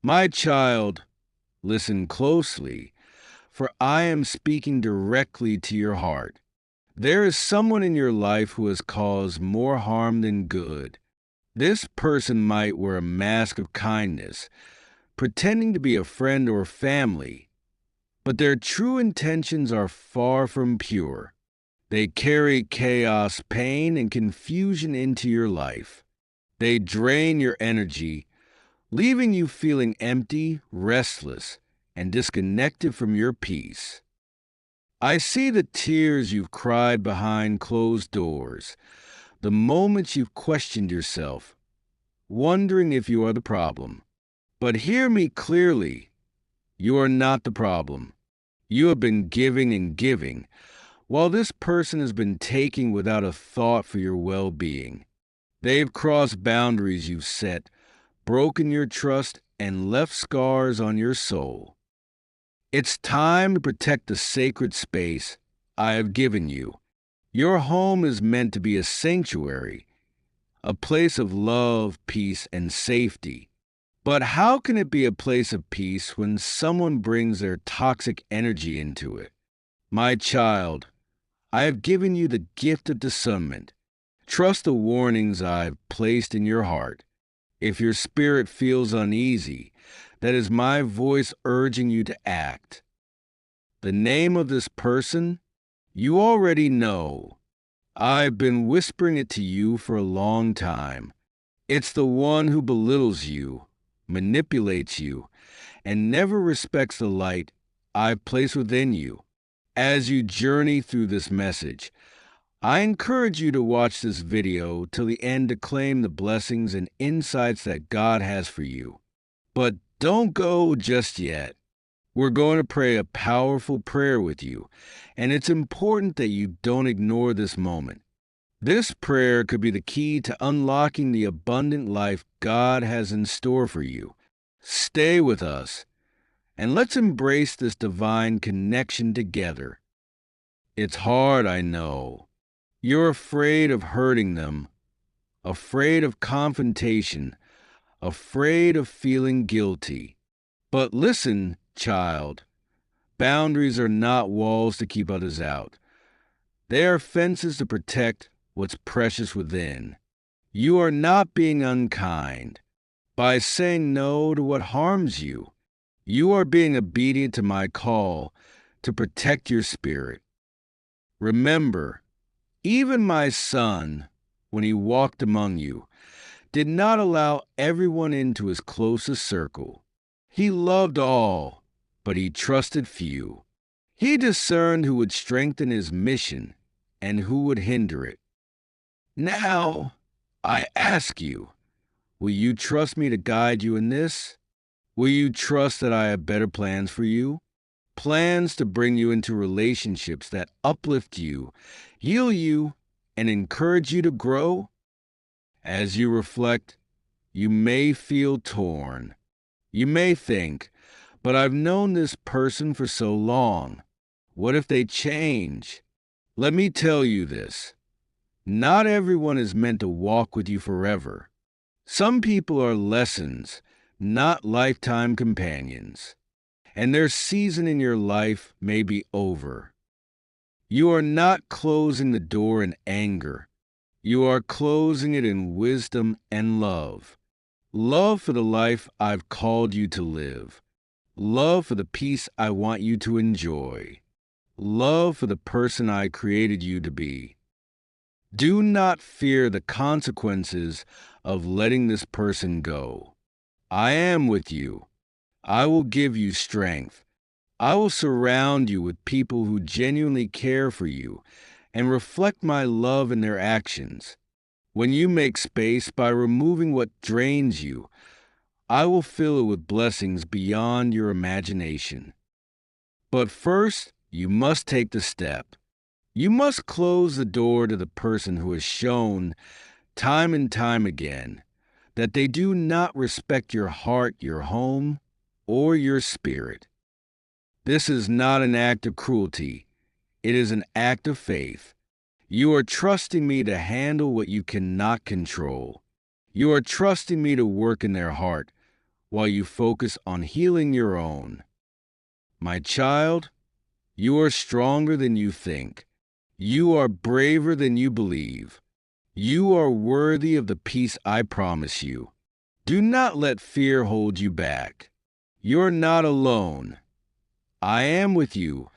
My child, listen closely, for I am speaking directly to your heart. There is someone in your life who has caused more harm than good. This person might wear a mask of kindness, pretending to be a friend or family, but their true intentions are far from pure. They carry chaos, pain, and confusion into your life. They drain your energy, leaving you feeling empty, restless, and disconnected from your peace. I see the tears you've cried behind closed doors, the moments you've questioned yourself, wondering if you are the problem. But hear me clearly, you are not the problem. You have been giving and giving, while this person has been taking without a thought for your well-being. They've crossed boundaries you've set, broken your trust, and left scars on your soul. It's time to protect the sacred space I have given you. Your home is meant to be a sanctuary, a place of love, peace, and safety. But how can it be a place of peace when someone brings their toxic energy into it? My child, I have given you the gift of discernment. Trust the warnings I have placed in your heart. If your spirit feels uneasy, that is my voice urging you to act. The name of this person, you already know. I've been whispering it to you for a long time. It's the one who belittles you, manipulates you, and never respects the light I've placed within you. As you journey through this message, I encourage you to watch this video till the end to claim the blessings and insights that God has for you. But don't go just yet. We're going to pray a powerful prayer with you, and it's important that you don't ignore this moment. This prayer could be the key to unlocking the abundant life God has in store for you. Stay with us, and let's embrace this divine connection together. It's hard, I know. You're afraid of hurting them, afraid of confrontation, afraid of feeling guilty. But listen, child, boundaries are not walls to keep others out. They are fences to protect what's precious within. You are not being unkind. By saying no to what harms you, you are being obedient to my call to protect your spirit. Remember, even my son, when he walked among you, did not allow everyone into his closest circle. He loved all, but he trusted few. He discerned who would strengthen his mission and who would hinder it. Now, I ask you, will you trust me to guide you in this? Will you trust that I have better plans for you? Plans to bring you into relationships that uplift you, heal you, and encourage you to grow? As you reflect, you may feel torn. You may think, but I've known this person for so long. What if they change? Let me tell you this. Not everyone is meant to walk with you forever. Some people are lessons, not lifetime companions, and their season in your life may be over. You are not closing the door in anger. You are closing it in wisdom and love. Love for the life I've called you to live. Love for the peace I want you to enjoy. Love for the person I created you to be. Do not fear the consequences of letting this person go. I am with you. I will give you strength. I will surround you with people who genuinely care for you and reflect my love in their actions. When you make space by removing what drains you, I will fill it with blessings beyond your imagination. But first, you must take the step. You must close the door to the person who has shown, time and time again, that they do not respect your heart, your home, or your spirit. This is not an act of cruelty. It is an act of faith. You are trusting me to handle what you cannot control. You are trusting me to work in their heart while you focus on healing your own. My child, you are stronger than you think. You are braver than you believe. You are worthy of the peace I promise you. Do not let fear hold you back. You're not alone. I am with you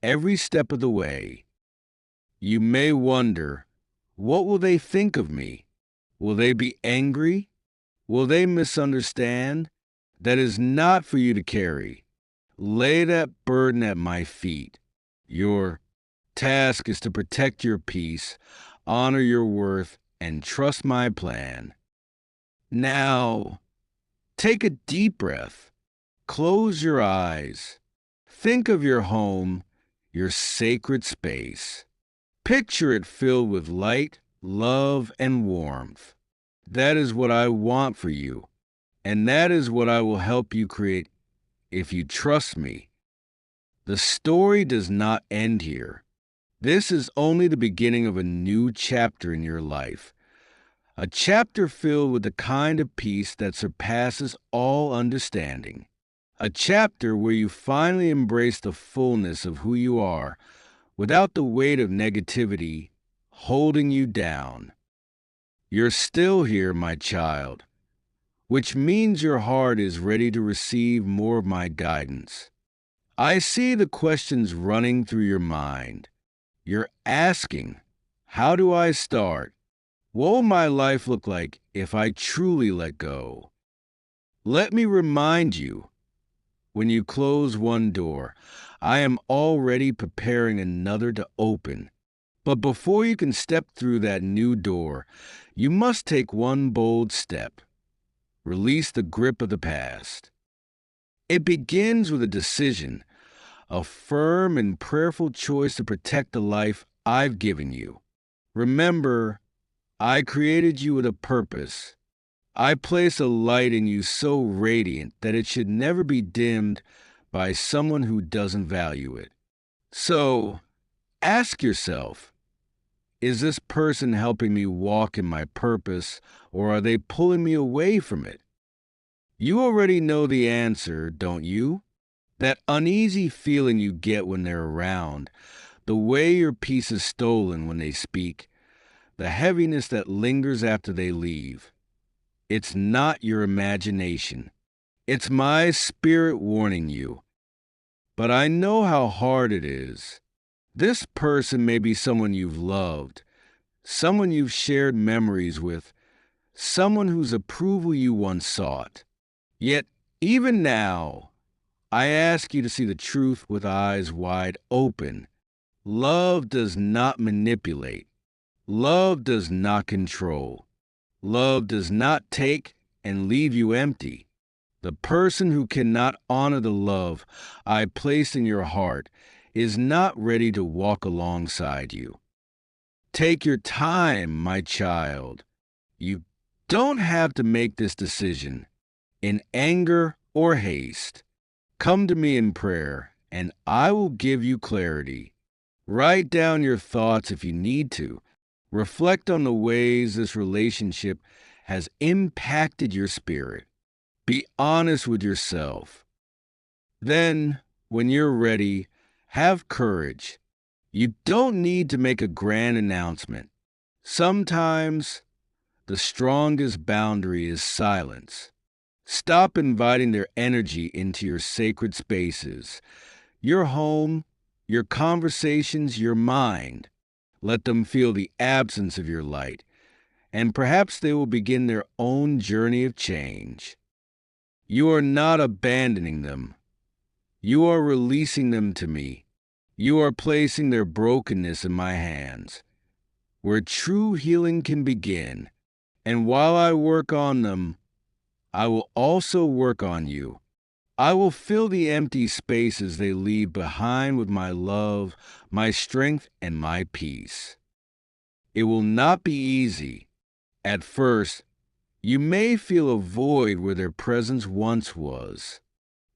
every step of the way. You may wonder, what will they think of me? Will they be angry? Will they misunderstand? That is not for you to carry. Lay that burden at my feet. Your task is to protect your peace, honor your worth, and trust my plan. Now, take a deep breath. Close your eyes. Think of your home, your sacred space. Picture it filled with light, love, and warmth. That is what I want for you, and that is what I will help you create if you trust me. The story does not end here. This is only the beginning of a new chapter in your life, a chapter filled with the kind of peace that surpasses all understanding, a chapter where you finally embrace the fullness of who you are without the weight of negativity holding you down. You're still here, my child, which means your heart is ready to receive more of my guidance. I see the questions running through your mind. You're asking, how do I start? What will my life look like if I truly let go? Let me remind you, when you close one door, I am already preparing another to open. But before you can step through that new door, you must take one bold step. Release the grip of the past. It begins with a decision, a firm and prayerful choice to protect the life I've given you. Remember, I created you with a purpose. I place a light in you so radiant that it should never be dimmed by someone who doesn't value it. So, ask yourself, is this person helping me walk in my purpose, or are they pulling me away from it? You already know the answer, don't you? That uneasy feeling you get when they're around, the way your peace is stolen when they speak, the heaviness that lingers after they leave. It's not your imagination. It's my spirit warning you. But I know how hard it is. This person may be someone you've loved, someone you've shared memories with, someone whose approval you once sought. Yet, even now, I ask you to see the truth with eyes wide open. Love does not manipulate. Love does not control. Love does not take and leave you empty. The person who cannot honor the love I placed in your heart is not ready to walk alongside you. Take your time, my child. You don't have to make this decision in anger or haste. Come to me in prayer, and I will give you clarity. Write down your thoughts if you need to. Reflect on the ways this relationship has impacted your spirit. Be honest with yourself. Then, when you're ready, have courage. You don't need to make a grand announcement. Sometimes, the strongest boundary is silence. Stop inviting their energy into your sacred spaces, your home, your conversations, your mind. Let them feel the absence of your light, and perhaps they will begin their own journey of change. You are not abandoning them. You are releasing them to me. You are placing their brokenness in my hands, where true healing can begin. And while I work on them, I will also work on you. I will fill the empty spaces they leave behind with my love, my strength, and my peace. It will not be easy. At first, you may feel a void where their presence once was.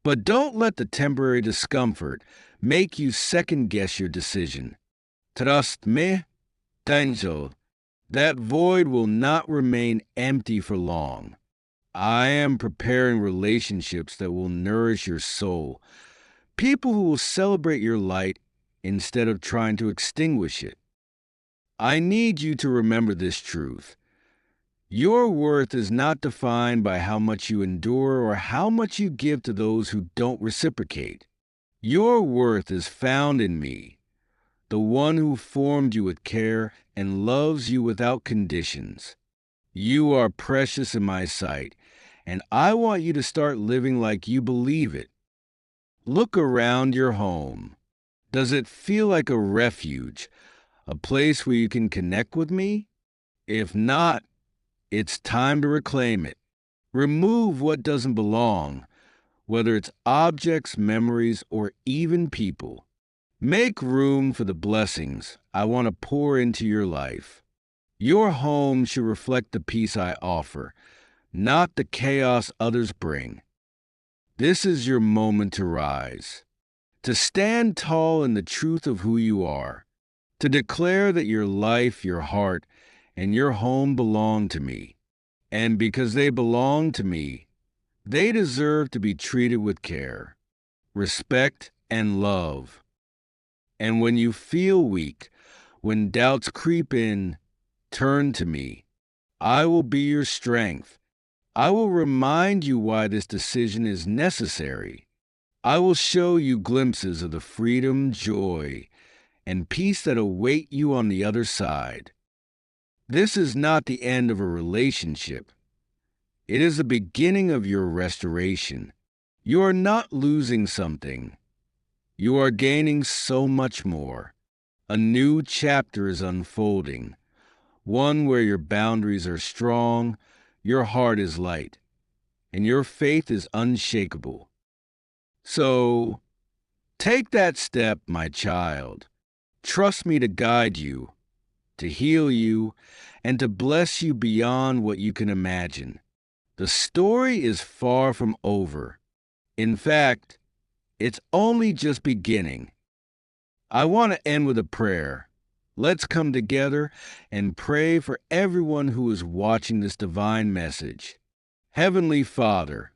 But don't let the temporary discomfort make you second-guess your decision. Trust me, Angel, that void will not remain empty for long. I am preparing relationships that will nourish your soul, people who will celebrate your light instead of trying to extinguish it. I need you to remember this truth. Your worth is not defined by how much you endure or how much you give to those who don't reciprocate. Your worth is found in me, the one who formed you with care and loves you without conditions. You are precious in my sight, and I want you to start living like you believe it. Look around your home. Does it feel like a refuge, a place where you can connect with me? If not, it's time to reclaim it. Remove what doesn't belong, whether it's objects, memories, or even people. Make room for the blessings I want to pour into your life. Your home should reflect the peace I offer, not the chaos others bring. This is your moment to rise, to stand tall in the truth of who you are, to declare that your life, your heart, and your home belong to me. And because they belong to me, they deserve to be treated with care, respect, and love. And when you feel weak, when doubts creep in, turn to me. I will be your strength. I will remind you why this decision is necessary. I will show you glimpses of the freedom, joy, and peace that await you on the other side. This is not the end of a relationship. It is the beginning of your restoration. You are not losing something. You are gaining so much more. A new chapter is unfolding, one where your boundaries are strong, your heart is light, and your faith is unshakable. So, take that step, my child. Trust me to guide you, to heal you, and to bless you beyond what you can imagine. The story is far from over. In fact, it's only just beginning. I want to end with a prayer. Let's come together and pray for everyone who is watching this divine message. Heavenly Father,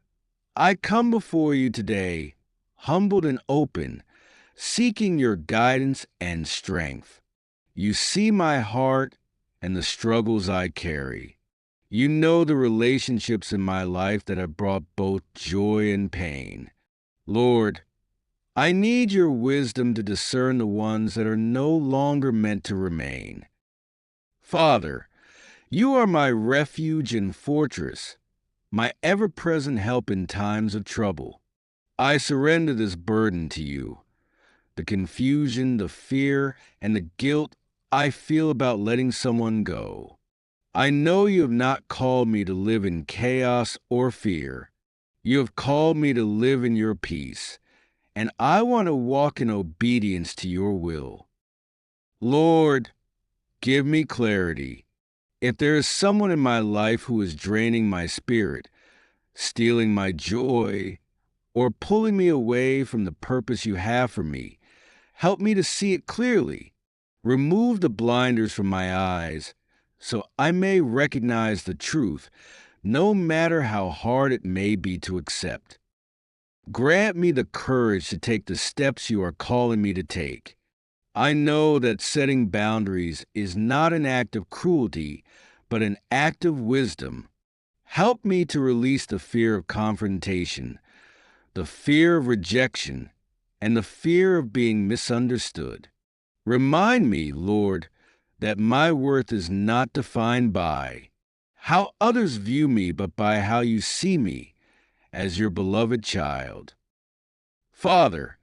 I come before you today, humbled and open, seeking your guidance and strength. You see my heart and the struggles I carry. You know the relationships in my life that have brought both joy and pain. Lord, I need your wisdom to discern the ones that are no longer meant to remain. Father, you are my refuge and fortress, my ever-present help in times of trouble. I surrender this burden to you, the confusion, the fear, and the guilt I feel about letting someone go. I know you have not called me to live in chaos or fear. You have called me to live in your peace, and I want to walk in obedience to your will. Lord, give me clarity. If there is someone in my life who is draining my spirit, stealing my joy, or pulling me away from the purpose you have for me, help me to see it clearly. Remove the blinders from my eyes so I may recognize the truth, no matter how hard it may be to accept. Grant me the courage to take the steps you are calling me to take. I know that setting boundaries is not an act of cruelty, but an act of wisdom. Help me to release the fear of confrontation, the fear of rejection, and the fear of being misunderstood. Remind me, Lord, that my worth is not defined by how others view me, but by how you see me as your beloved child. Father,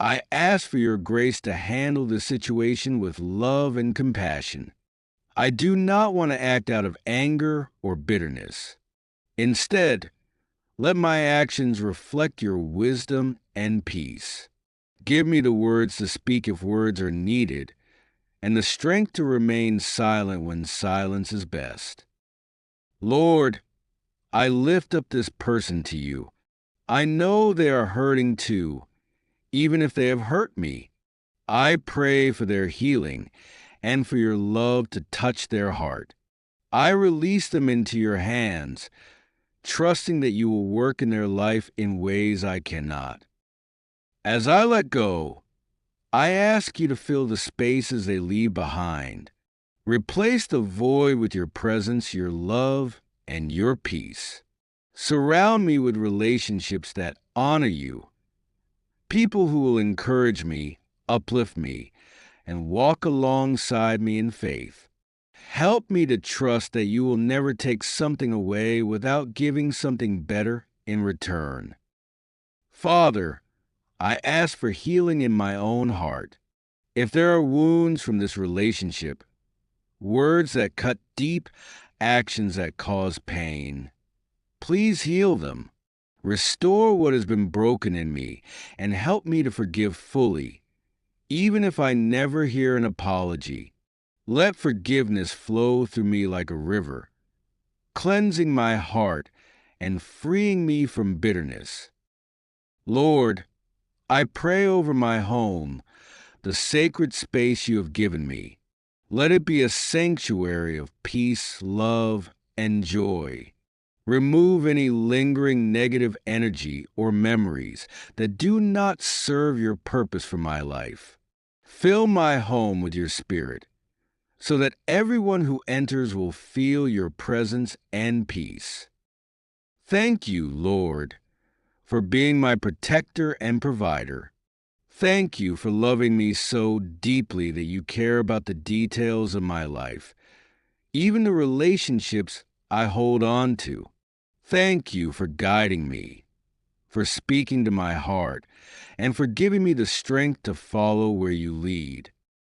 I ask for your grace to handle this situation with love and compassion. I do not want to act out of anger or bitterness. Instead, let my actions reflect your wisdom and peace. Give me the words to speak if words are needed, and the strength to remain silent when silence is best. Lord, I lift up this person to you. I know they are hurting too, even if they have hurt me. I pray for their healing and for your love to touch their heart. I release them into your hands, trusting that you will work in their life in ways I cannot. As I let go, I ask you to fill the spaces they leave behind. Replace the void with your presence, your love, and your peace. Surround me with relationships that honor you, people who will encourage me, uplift me, and walk alongside me in faith. Help me to trust that you will never take something away without giving something better in return. Father, I ask for healing in my own heart. If there are wounds from this relationship, words that cut deep, actions that cause pain, please heal them. Restore what has been broken in me and help me to forgive fully, even if I never hear an apology. Let forgiveness flow through me like a river, cleansing my heart and freeing me from bitterness. Lord, I pray over my home, the sacred space you have given me. Let it be a sanctuary of peace, love, and joy. Remove any lingering negative energy or memories that do not serve your purpose for my life. Fill my home with your spirit, so that everyone who enters will feel your presence and peace. Thank you, Lord, for being my protector and provider. Thank you for loving me so deeply that you care about the details of my life, even the relationships I hold on to. Thank you for guiding me, for speaking to my heart, and for giving me the strength to follow where you lead.